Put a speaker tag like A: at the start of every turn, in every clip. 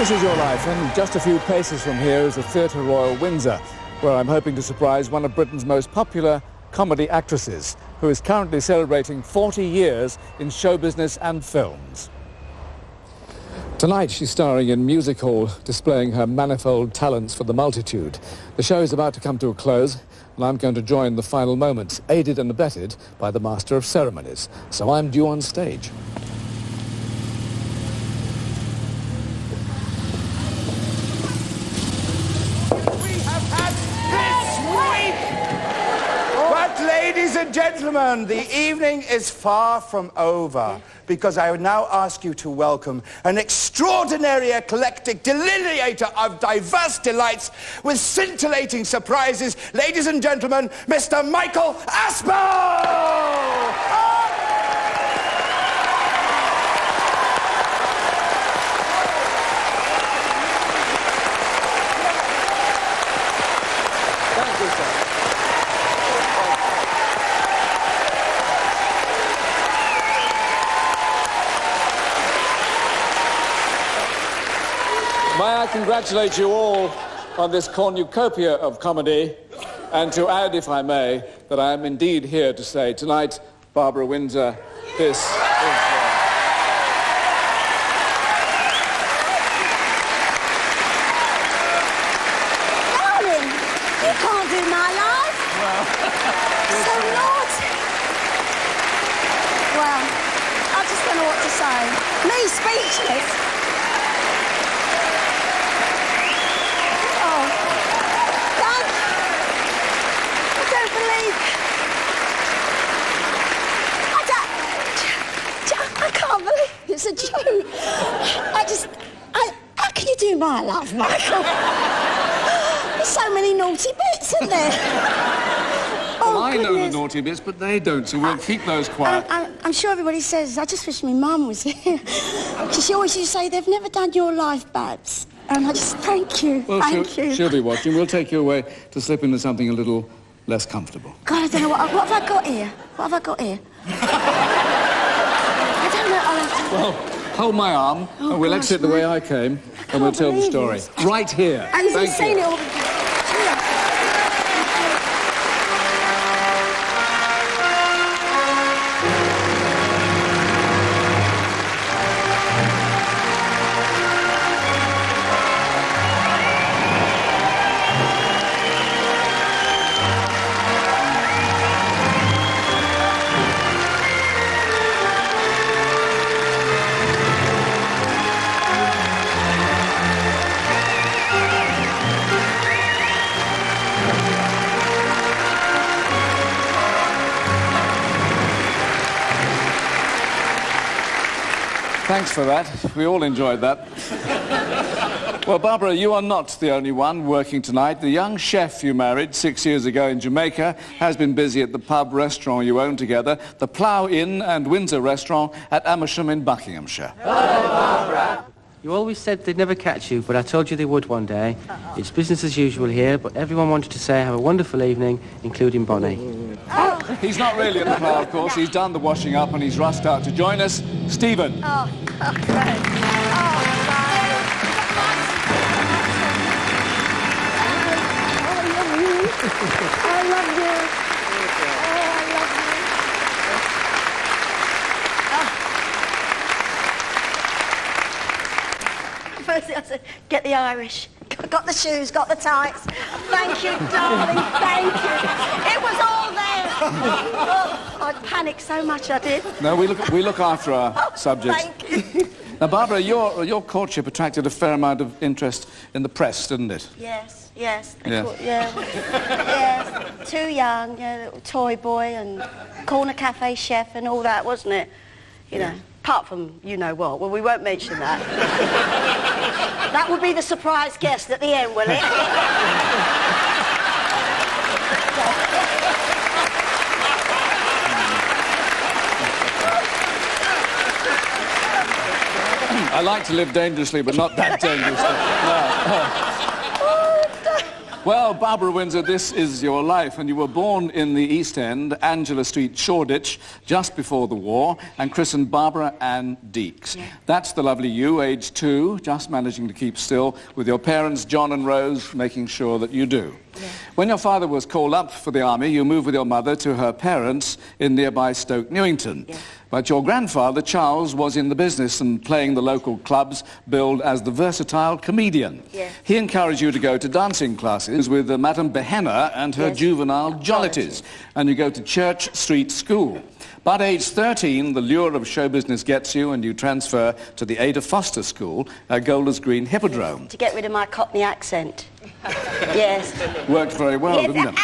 A: This is Your Life, and just a few paces from here is the Theatre Royal Windsor, where I'm hoping to surprise one of Britain's most popular comedy actresses, who is currently celebrating 40 years in show business and films. Tonight she's starring in Music Hall, displaying her manifold talents for the multitude. The show is about to come to a close, and I'm going to join the final moments, aided and abetted by the Master of Ceremonies. So I'm due on stage.
B: Ladies and gentlemen, the evening is far from over, because I would now ask you to welcome an extraordinary, eclectic delineator of diverse delights with scintillating surprises. Ladies and gentlemen, Mr. Michael Aspel!
A: Thank you, sir. May I congratulate you all on this cornucopia of comedy, and to add, if I may, that I am indeed here to say tonight, Barbara Windsor, this is...
C: Darling, you can't do my life.
A: Well,
C: So naughty. Well, I just don't know what to say. Me speechless. I can't believe it's a joke. How can you do my life, Michael? There's so many naughty bits, isn't there?
A: well, I know the naughty bits, but they don't, so we'll keep those quiet.
C: I'm sure everybody says, I just wish my mum was here. She always used to say, they've never done your life, Babs. And I just, thank you,
A: Well,
C: thank you.
A: she'll be watching. We'll take you away to slip into something a little less comfortable.
C: God, I don't know, what have I got here? What have I got here? I don't know, I'll have to...
A: Well, hold my arm, and we'll
C: gosh,
A: exit the way I came, and we'll tell the
C: believe
A: story.
C: this.
A: Right here.
C: And
A: Thank
C: you've seen
A: you.
C: it all before.
A: Thanks for that. We all enjoyed that. Well, Barbara, you are not the only one working tonight. The young chef you married 6 years ago in Jamaica has been busy at the pub restaurant you own together, the Plough Inn and Windsor restaurant at Amersham in Buckinghamshire.
D: Hello, Barbara. You always said they'd never catch you, but I told you they would one day. It's business as usual here, but everyone wanted to say have a wonderful evening, including Bonnie.
A: He's not really at the Plough, of course. He's done the washing up and he's rushed out to join us. Stephen.
C: Oh, great. I love you. First thing I said, get the Irish. Got the shoes, got the tights. Thank you, darling, thank you. It was all there. Oh, I panicked so much, I did.
A: No, we look after our subjects.
C: Thank you.
A: Now, Barbara, your courtship attracted a fair amount of interest in the press, didn't it?
C: Yes.
A: Yes.
C: Yes. Too young, little toy boy and corner cafe chef and all that, wasn't it? You know, apart from you know what. Well, we won't mention that. That will be the surprise guest at the end, will it?
A: I like to live dangerously, but not that dangerously. No. Well, Barbara Windsor, this is your life, and you were born in the East End, Angela Street, Shoreditch, just before the war, and christened Barbara Ann Deeks.
C: Yeah.
A: That's the lovely you, aged 2, just managing to keep still, with your parents, John and Rose, making sure that you do.
C: Yeah.
A: When your father was called up for the army, you moved with your mother to her parents in nearby Stoke Newington.
C: Yeah.
A: But your grandfather, Charles, was in the business and playing the local clubs, billed as the versatile comedian.
C: Yeah.
A: He encouraged you to go to dancing classes with Madame Behenna and her
C: Yes.
A: juvenile jollities, and you go to Church Street School. But aged 13, the lure of show business gets you, and you transfer to the Ada Foster School at Golders Green Hippodrome.
C: To get rid of my Cockney accent. Yes.
A: Worked very well,
C: Yes.
A: didn't it?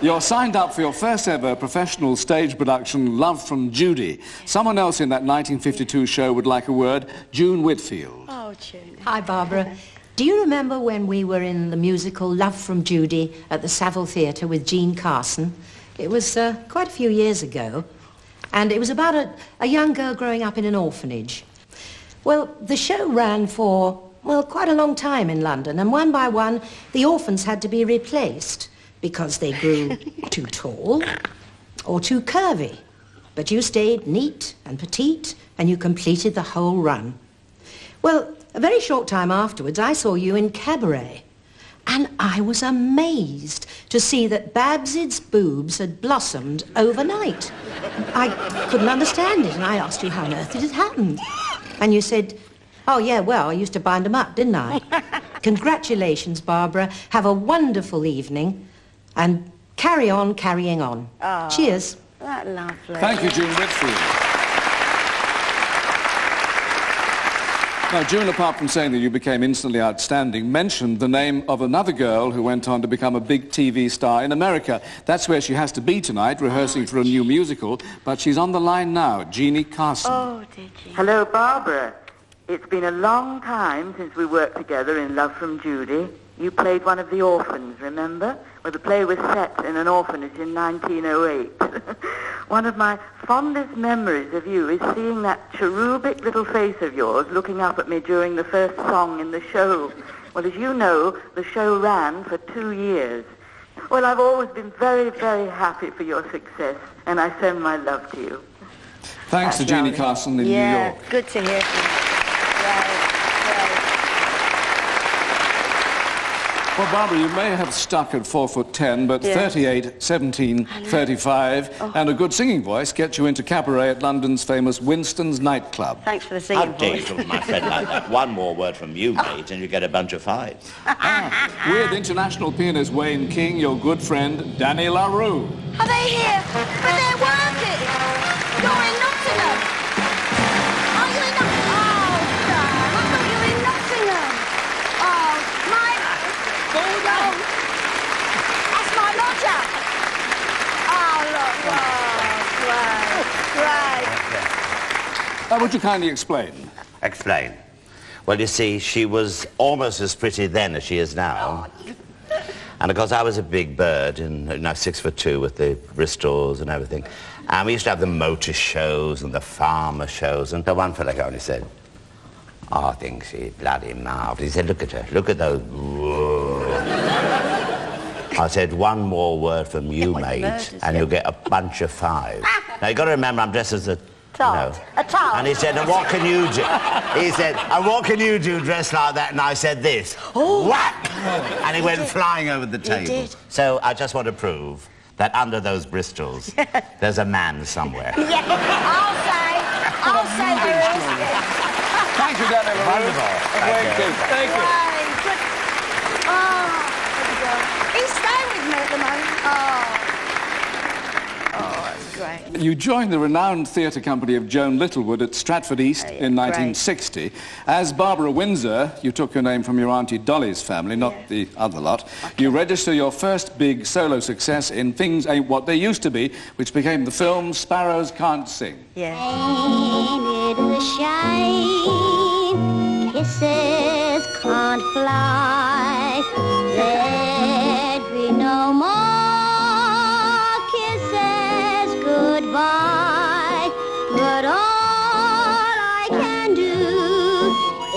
A: You're signed up for your first ever professional stage production, Love from Judy. Someone else in that 1952 show would like a word, June Whitfield.
C: Oh, June.
E: Hi, Barbara. Do you remember when we were in the musical Love from Judy at the Savile Theatre with Jean Carson? It was quite a few years ago, and it was about a young girl growing up in an orphanage. Well, the show ran for, well, quite a long time in London, and one by one, the orphans had to be replaced because they grew too tall or too curvy. But you stayed neat and petite, and you completed the whole run. Well, a very short time afterwards, I saw you in Cabaret, and I was amazed to see that Babsid's boobs had blossomed overnight. I couldn't understand it, and I asked you how on earth it had happened. And you said, oh, yeah, well, I used to bind them up, didn't I? Congratulations, Barbara. Have a wonderful evening, and carry on carrying on.
C: Oh,
E: cheers.
C: That's lovely.
A: Thank you, June Whitfield. Now, June, apart from saying that you became instantly outstanding, mentioned the name of another girl who went on to become a big TV star in America. That's where she has to be tonight, rehearsing for a new musical, but she's on the line now, Jeannie Carson.
C: Oh, did you?
F: Hello, Barbara. It's been a long time since we worked together in Love from Judy. You played one of the orphans, remember? Well, the play was set in an orphanage in 1908. One of my fondest memories of you is seeing that cherubic little face of yours looking up at me during the first song in the show. Well, as you know, the show ran for 2 years. Well, I've always been very, very happy for your success, and I send my love to you.
A: Thanks to Jeannie Carson in New York.
C: Yeah, good to hear from you. Right.
A: Well, Barbara, you may have stuck at 4'10", but 38, 17, 35, and a good singing voice gets you into Cabaret at London's famous Winston's nightclub.
C: Thanks for the
G: How
C: singing
G: dare you
C: voice.
G: talk to my friend like that? One more word from you, mate, and you get a bunch of fives.
A: With international pianist Wayne King, your good friend Danny LaRue.
C: Are they here? But they're working. You're in Nottingham. Are you in Nottingham? Oh, Sam, I thought you were in Nottingham. Oh, my... Oh, that's my lodger. Oh, look. Wow, great.
A: Would you kindly explain?
G: Explain. Well, you see, she was almost as pretty then as she is now. And of course, I was a big bird, and 6'2" with the Bristols and everything. And we used to have the motor shows and the farmer shows. And the one fella only said, oh, I think she's bloody marvellous. He said, look at her, look at those. I said, one more word from you, mate, and you'll get a bunch of fives. Now, you've got to remember, I'm dressed as a...
C: Tart. A tart.
G: And he said, and what can you do? He said, and what can you do dressed like that? And I said this.
C: Oh.
G: Whack! And he went flying over the table.
C: did.
G: So I just want to prove that under those Bristols, there's a man somewhere.
C: Yeah, I'll say there is.
A: Thank you, Danny LaRue.
G: Wonderful.
A: Wayne King. Thank you.
C: Right, good. Oh, there we go. He's staying with me at the moment. Oh, that's great.
A: You joined the renowned theatre company of Joan Littlewood at Stratford East in 1960. As Barbara Windsor, you took your name from your Auntie Dolly's family, not the other lot. Okay. You register your first big solo success in Things Ain't What They Used to Be, which became the film Sparrows Can't Sing.
C: Yeah.
H: Ain't it a shame? Kisses can't fly. Let be no more. Goodbye, but all I can do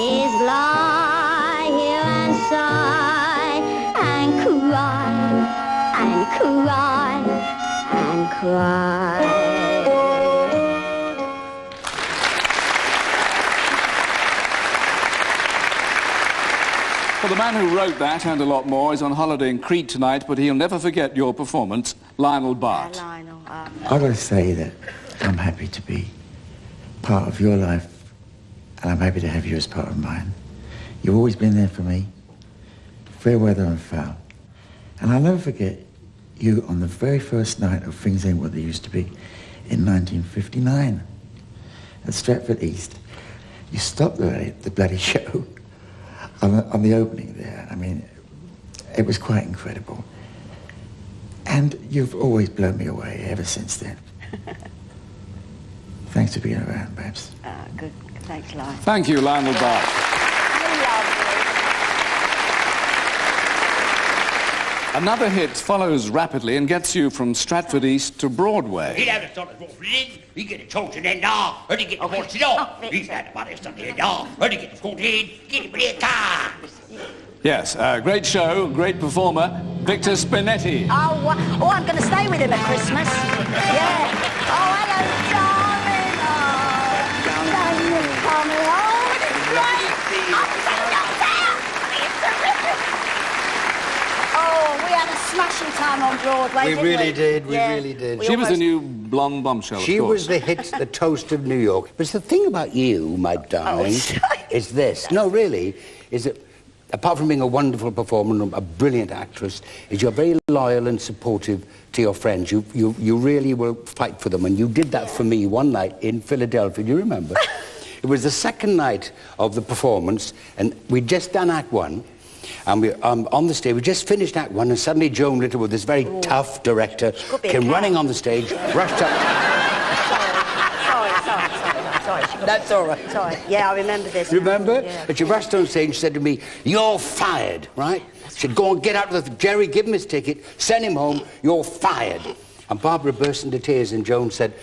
H: is lie here and sigh. cry.
A: Well, the man who wrote that and a lot more is on holiday in Crete tonight, but he'll never forget your performance, Lionel Bart.
C: Lionel.
I: I've got to say that I'm happy to be part of your life, and I'm happy to have you as part of mine. You've always been there for me, fair weather and foul. And I'll never forget you on the very first night of Things Ain't What They Used to Be in 1959 at Stratford East. You stopped the bloody show on the opening there. I mean, it was quite incredible. And you've always blown me away ever since then. Thanks for being around, Babs.
C: Good. Thanks, Lionel.
A: Thank you, Lionel Bart. Another hit follows rapidly and gets you from Stratford East to Broadway.
J: He'd have a sort of he get a choice and then and he get the horse off. He's had a money something and and he get the school in, get him a car.
A: Yes, great show, great performer, Victor Spinetti.
C: Oh, I'm going to stay with him at Christmas. Yeah. Oh, hello, darling. Oh, coming home. It's great. Oh, we had a smashing time on Broadway,
K: We
C: didn't we?
K: really did, we
C: Yeah.
K: really did.
A: She was the new blonde bombshell, of
K: She
A: course.
K: was the hit, the toast of New York. But the thing about you, my darling, is this. No, really, is that apart from being a wonderful performer and a brilliant actress, is you're very loyal and supportive to your friends. You really will fight for them, and you did that for me one night in Philadelphia. Do you remember? It was the second night of the performance, and we'd just done Act One. And we on the stage, we just finished Act One, and suddenly Joan Littlewood, this very tough director, came running on the stage, rushed up.
C: Sorry.
K: That's all right.
C: Sorry. Yeah, I remember this.
K: Remember?
C: Yeah.
K: And she rushed on stage and said to me, "You're fired," right? She said, "Go and get out of the... Jerry, give him his ticket, send him home, you're fired." And Barbara burst into tears, and Joan said,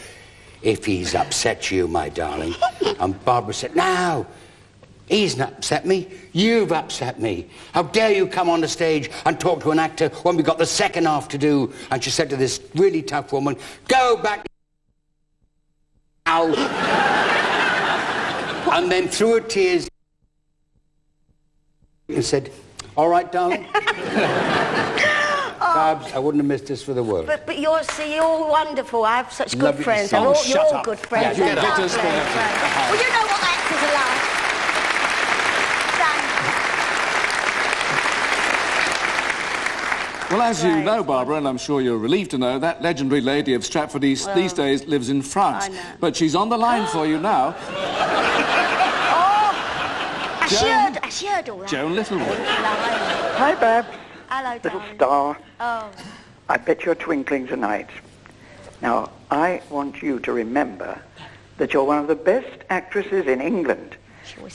K: "If he's upset you, my darling." And Barbara said, "No. He's not upset me. You've upset me. How dare you come on the stage and talk to an actor when we've got the second half to do?" And she said to this really tough woman, "Go back now." And then through her tears and said, "All right, darling." Babs, I wouldn't have missed this for the world.
C: But you're wonderful. I have such good
K: Love you
C: friends.
K: so much.
C: You're
K: Shut
C: all
K: up.
C: good friends.
K: Yeah,
C: They're
K: Victor
C: lovely.
K: Spinetti.
C: Well, you know what actors are like.
A: Well, as you know, Barbara, and I'm sure you're relieved to know, that legendary lady of Stratford East these days lives in France.
C: I know.
A: But she's on the line for you now.
C: I heard all that.
A: Joan Littlewood.
L: Hi, Bab.
C: Hello,
L: Little
C: darling.
L: star.
C: Oh.
L: I bet you're twinkling tonight. Now, I want you to remember that you're one of the best actresses in England.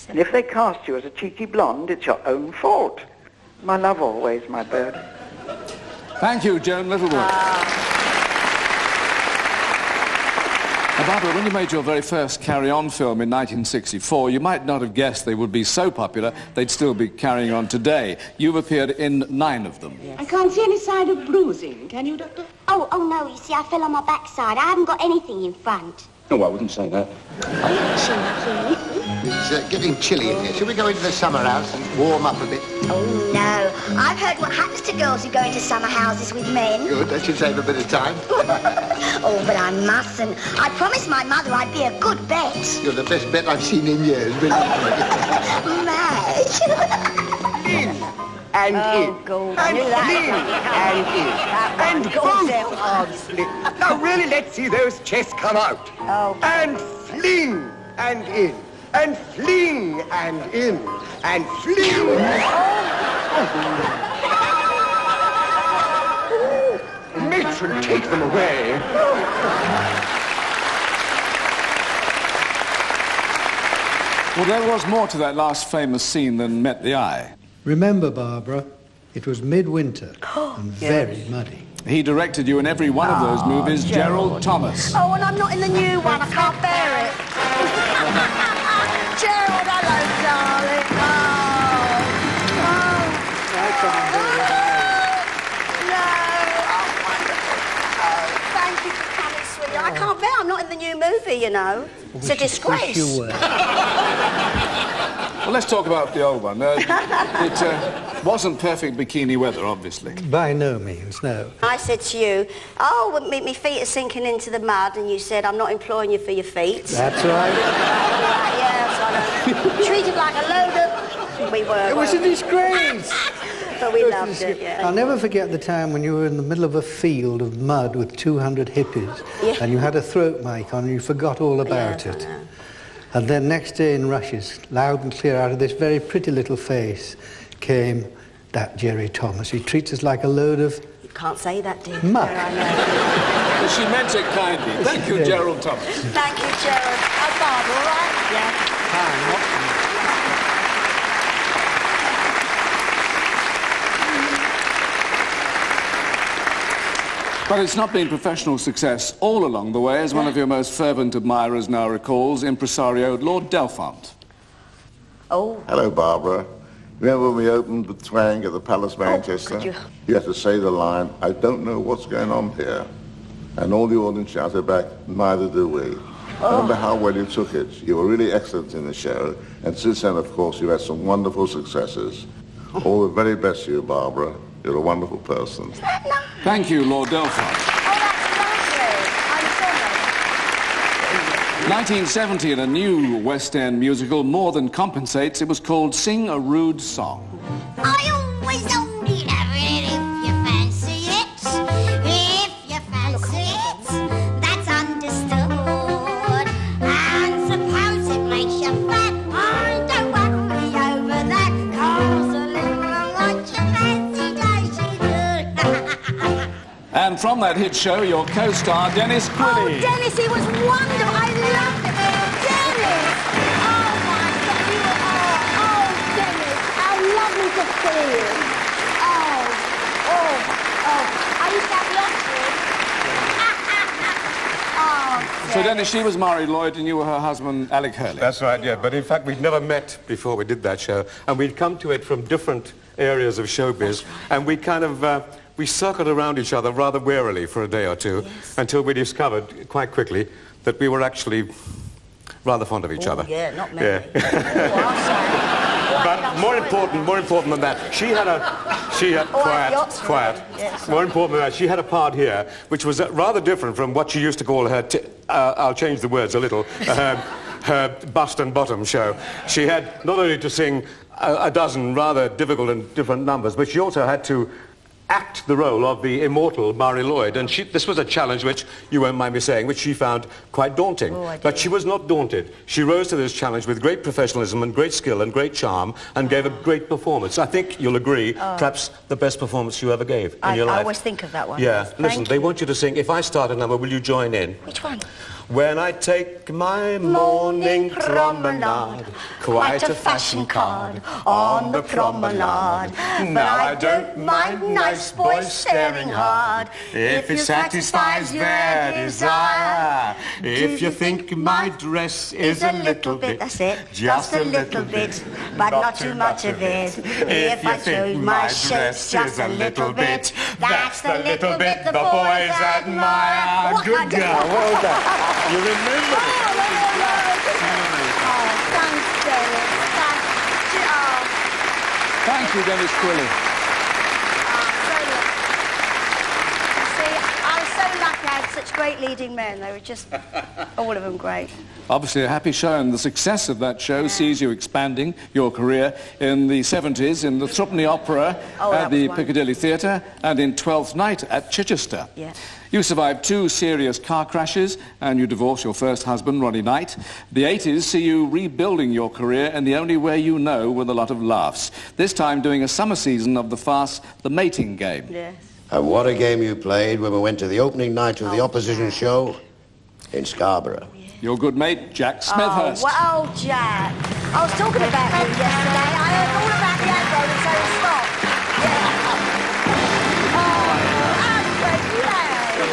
L: And if they cast you as a cheeky blonde, it's your own fault. My love always, my bird.
A: Thank you, Joan Littlewood. Now, Barbara, when you made your very first Carry On film in 1964, you might not have guessed they would be so popular they'd still be carrying on today. You've appeared in 9 of them.
M: I can't see any sign of bruising, can you, Doctor?
H: Oh no, you see, I fell on my backside. I haven't got anything in front.
K: No, I wouldn't say that.
N: It's getting chilly in here. Shall we go into the summer house and warm up a bit?
H: Oh no, I've heard what happens to girls who go into summer houses with men.
N: Good, that should save a bit of time.
H: Oh, but I mustn't. I promised my mother I'd be a good bet.
N: You're the best bet I've seen in years, believe me.
H: Madge.
K: And
C: Oh, God. I knew that.
K: And
C: both
K: arms. Now, really, let's see those chests come out.
C: Oh.
K: And fling, and in. And fling, and in. And fling. Matron, take them away.
A: Well, there was more to that last famous scene than met the eye.
O: Remember, Barbara, it was midwinter and very muddy.
A: He directed you in every one of those movies, Gerald Thomas.
C: Oh, and I'm not in the new one. I can't bear it. Gerald, hello, darling. No. Oh, wonderful. Oh, thank you. not in the new movie, you know. It's a disgrace.
A: Well, let's talk about the old one. It wasn't perfect bikini weather, obviously.
O: By no means, no.
C: I said to you, oh, well, my feet are sinking into the mud, and you said, I'm not employing you for your feet.
O: That's right.
C: Yeah, so I treated like a load of... We were.
O: It was a disgrace.
C: But we loved it, yeah.
O: I'll never forget the time when you were in the middle of a field of mud with 200 hippies, and you had a throat mic on and you forgot all about it. And then next day in rushes, loud and clear out of this very pretty little face, came that Jerry Thomas. He treats us like a load of...
C: You can't say that, dear.
O: Muck.
A: Well, she meant it kindly. Thank you, Gerald Thomas.
C: Thank you, Gerald. How's Barbara, all right? Yeah.
A: But it's not been professional success all along the way, as one of your most fervent admirers now recalls, impresario Lord Delfont.
C: Oh.
P: Hello, Barbara. Remember when we opened the Twang at the Palace, Manchester?
C: Could you...
P: You had to say the line, I don't know what's going on here. And all the audience shouted back, neither do we. I remember how well you took it. You were really excellent in the show. And since then, of course, you've had some wonderful successes. All the very best to you, Barbara. You're a wonderful person.
A: Thank you, Lord Delfont.
C: Oh, that's lovely. I'm sorry.
A: 1970, in a new West End musical, more than compensates. It was called Sing a Rude Song.
H: I always only have it if you fancy it. If you fancy it, that's understood. And suppose it makes you fat, oh, don't worry over that. Cause a little what you fancy does you good.
A: And from that hit show, your co-star, Dennis Quilly.
C: Oh, Dennis, he was wonderful. I loved it. Dennis! Oh, my God, you were... Oh, Dennis, how lovely to see you. Oh. I used to have lots of
A: So, Dennis, she was Murray Lloyd and you were her husband, Alec Hurley.
Q: That's right, yeah. But in fact, we'd never met before we did that show. And we'd come to it from different areas of showbiz. And we kind of... we circled around each other rather warily for a day or two until we discovered quite quickly that we were actually rather fond of each other.
C: Yeah, not me.
Q: Yeah. But more important than that, she had quiet.
C: Yes.
Q: More important than that, she had a part here which was rather different from what she used to call her, I'll change the words a little, her bust and bottom show. She had not only to sing a dozen rather difficult and different numbers, but she also had to act the role of the immortal Murray Lloyd, and this was a challenge which, you won't mind me saying, which she found quite daunting. But she was not daunted. She rose to this challenge with great professionalism and great skill and great charm and gave a great performance. I think you'll agree, perhaps the best performance you ever gave in your life.
C: I always think of that one.
Q: Yeah,
C: Yes.
Q: listen, they want you to sing, if I start a number, will you join in?
C: Which one?
Q: When I take my morning promenade, quite a fashion card on the promenade. Now I don't mind nice boys staring hard, if it satisfies their desire. If you think my dress is a little bit,
C: that's it,
Q: just a little bit,
C: but not too much of it. If I show my shirt's just a little bit, that's the little bit the boys admire.
Q: Good girl, well done. You remember it.
C: Thanks, Dennis.
A: Thank you, Dennis Quilly.
C: See, I was so lucky I had such great leading men. They were just, all of them great.
A: Obviously a happy show, and the success of that show sees you expanding your career in the 70s in the Threepenny Opera at the Piccadilly Theatre and in Twelfth Night at Chichester.
C: Yeah.
A: You survived 2 serious car crashes and you divorced your first husband, Ronnie Knight. The 80s see you rebuilding your career in the only way you know, with a lot of laughs. This time doing a summer season of the farce The Mating Game.
C: Yes.
N: And what a game you played when we went to the opening night of the opposition show in Scarborough.
A: Your good mate, Jack Smethurst.
C: Oh, Jack. I was talking about you yesterday. I heard all about the advert and so stop.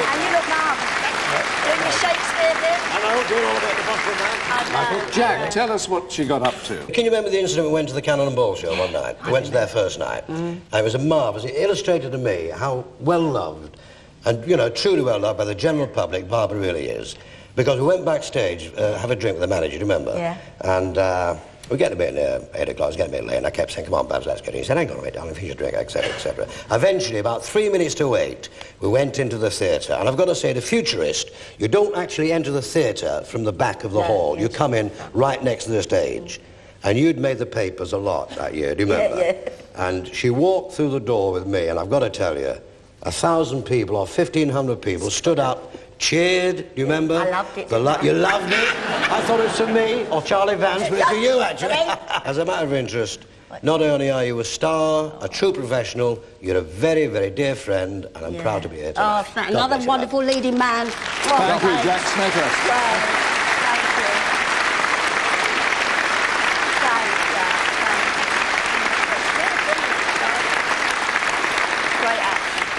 C: And you look marvellous. Doing the Shakespeare bit.
N: And I will do all about the bottom man.
A: Jack, tell us what she got up to.
N: Can you remember the incident we went to the Cannon and Ball show one night? We went to their first night. It was a marvellous. It illustrated to me how well loved and, you know, truly well loved by the general public Barbara really is. Because we went backstage, have a drink with the manager, do you remember?
C: Yeah.
N: And we get a bit near 8 o'clock, it's getting a bit late, and I kept saying, come on, Babs, let's get in. He said, hang on a minute, darling, finish your drink, etc., etc. Eventually, about 3 minutes to 8, we went into the theatre. And I've got to say, the Futurist, you don't actually enter the theatre from the back of the hall. You come in right next to the stage. And you'd made the papers a lot that year, do you remember?
C: Yeah.
N: And she walked through the door with me, and I've got to tell you, 1,000 people or 1,500 people stood up, cheered, do you remember?
C: I loved it.
N: You loved it? I thought it was for me, or Charlie Vance, but it's for you, actually. As a matter of interest, not only are you a star, a true professional, you're a very, very dear friend, and I'm proud to be here tonight.
C: Oh, another wonderful leading man.
A: Thank you, Jack Smithers.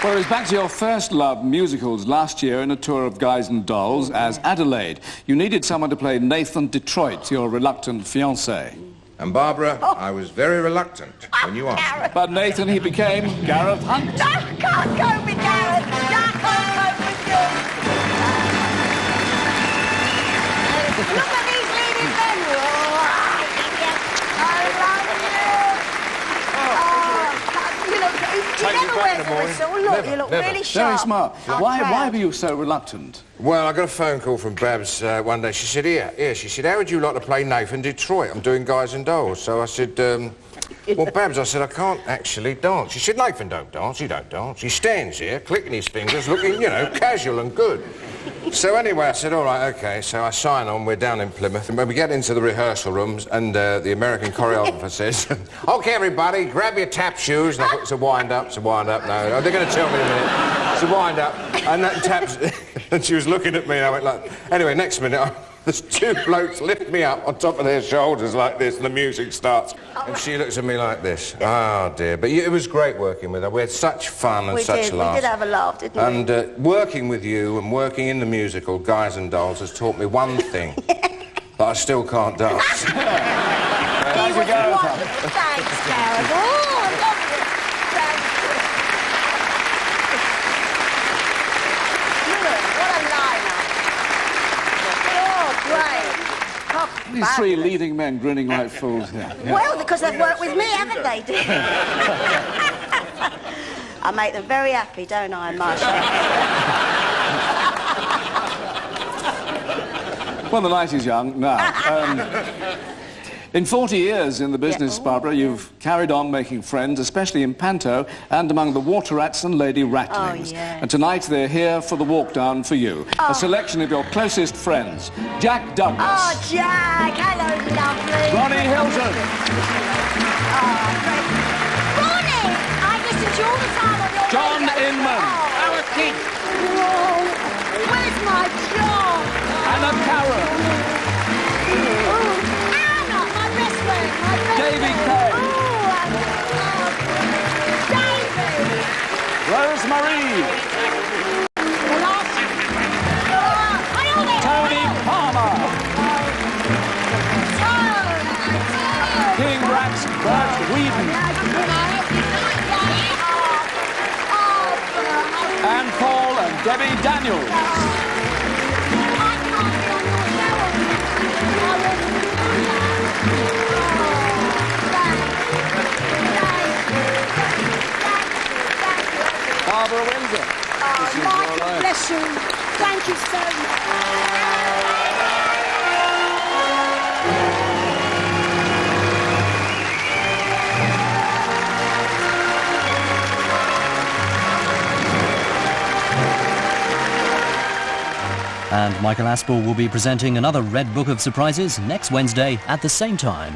A: Well, it was back to your first love, musicals, last year in a tour of Guys and Dolls as Adelaide. You needed someone to play Nathan Detroit, your reluctant fiancé.
R: And Barbara, I was very reluctant when you asked me.
A: But Nathan, he became Gareth Hunt.
C: No, I can't go with Gareth. I can't go with you. Look at these leading men. I love you. You never wear the whistle. Look, you look really sharp.
A: Very smart. Why were you so reluctant?
R: Well, I got a phone call from Babs one day. She said, here, she said, how would you like to play Nathan Detroit? I'm doing Guys and Dolls. So I said, well, Babs, I said, I can't actually dance. She said, Nathan don't dance, he don't dance. He stands here, clicking his fingers, looking, you know, casual and good. So anyway, I said, all right, OK. So I sign on, we're down in Plymouth. And when we get into the rehearsal rooms, and the American choreographer says, OK, everybody, grab your tap shoes. And I thought, it's a wind-up, it's a wind-up. No, they're going to tell me in a minute. It's a wind-up. And that taps... and she was looking at me, and I went like... Anyway, next minute, there's two blokes lift me up on top of their shoulders like this, and the music starts. And she looks at me like this. Oh, dear. But it was great working with her. We had such fun and such laughs.
C: We did have a laugh, didn't we?
R: And working with you and working in the musical Guys and Dolls has taught me one thing. That I still can't dance.
C: He was wonderful. Thanks, Gareth. Oh, I love it. Thanks. Look, what a lineup. Oh, great.
A: These three leading men grinning like fools here. Yeah.
C: Well, because they've worked with me, haven't they? I make them very happy, don't I, Marsha?
A: Well, the night is young now. In 40 years in the business, Barbara, you've carried on making friends, especially in Panto and among the Water Rats and Lady Rattlings.
C: Oh, yeah.
A: And tonight they're here for the walk down for you. A selection of your closest friends. Jack Douglas.
C: Oh, Jack. Hello, lovely.
A: Ronnie Hilton.
C: Oh, great. Ronnie! I listen to you all the time on your
A: John
C: radio.
A: Inman.
C: Our kid. Whoa. Where's my John?
A: Anna Carroll. David Kay.
C: David.
A: Rosemary. Tony Palmer. King Rat's Bert Whedon. And Paul and Debbie Daniels. Barbara Windsor.
C: Oh, Michael, bless you. Thank you so much.
S: And Michael Aspel will be presenting another Red Book of Surprises next Wednesday at the same time.